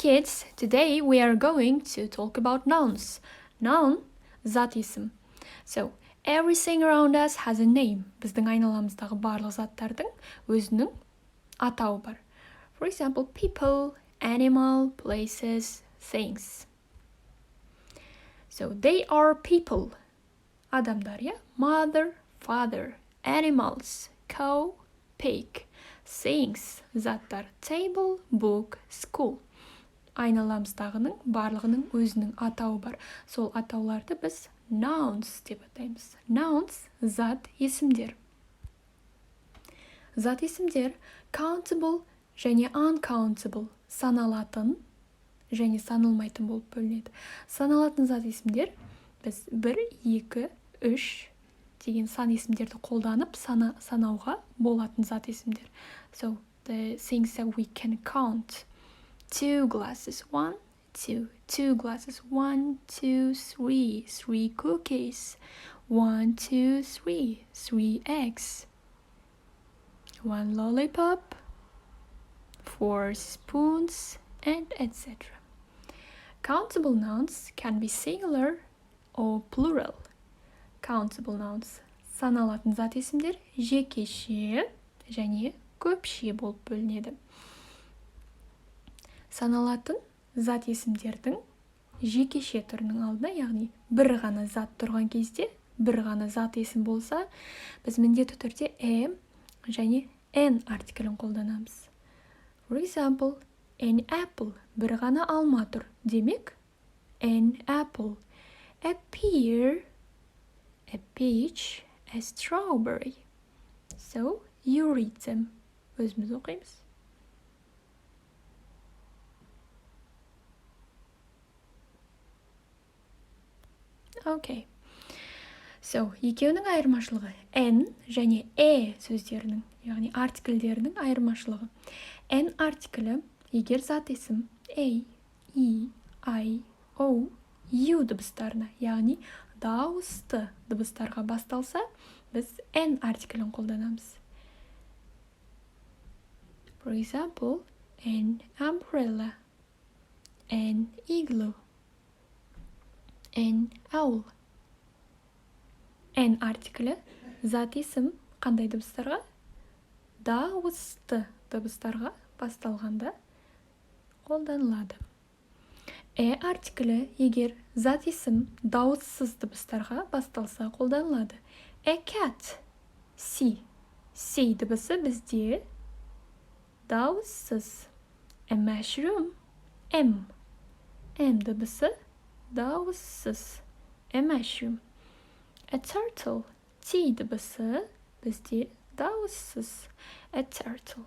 Kids, today we are going to talk about nouns. Noun, zat isim. So, everything around us has a name. Біздің айналамыздағы барлық заттардың өзінің атауы бар. For example, people, animal, places, things. So, they are people. Адамдар, yeah? Mother, father, animals, cow, pig, things, заттар, table, book, school. Айналамыздағының барлығының өзінің атауы бар. Сол атауларды біз nouns деп атаймыз. Nouns – зат есімдер. Зат есімдер countable және uncountable саналатын және саналмайтын болып бөлінеді. Саналатын зат есімдер біз 1, 2, 3 деген сан есімдерді қолданып санауға болатын зат есімдер. So, the things that we can count. 2 glasses, 1, 2, 2 glasses, 1, 2, 3, 3 cookies, 1, 2, 3, 3 eggs, 1 lollipop, 4 spoons, and etc. Countable nouns can be singular or plural. Countable nouns саналатын зат есімдер жекеше және көпше болып бөлінеді. Саналатын зат есімдердің жекеше түрінің алдына, яғни бір ғана зат тұрған кезде, бір ғана зат есім болса, біз міндетті түрде және n артиклін қолданамыз. For example, an apple, бір ғана алма тұр. Демек, an apple. A pear, a peach, a strawberry. So, you read them. Өзіміз оқимыз. Okay. So, екеуінің айырмашылығы n және сөздерінің, яғни артиклдерінің айырмашылығы. N артиклі егер зат есім a, e, I, o, u дыбыстарына, яғни дауысты дыбыстарға басталса, біз n артиклін қолданамыз. For example, an umbrella, an igloo, an owl. N артиклі зат есім қандай дыбыстарға? Дауысты дыбыстарға басталғанда қолданылады. Артиклі егер зат есім дауыссыз дыбыстарға басталса қолданылады. A cat, C. C дыбысы бізде дауыссыз. A mushroom, M. M дыбысы дауыссыз. A mushroom. A turtle, T дыбысы бізде дауыссыз. A turtle.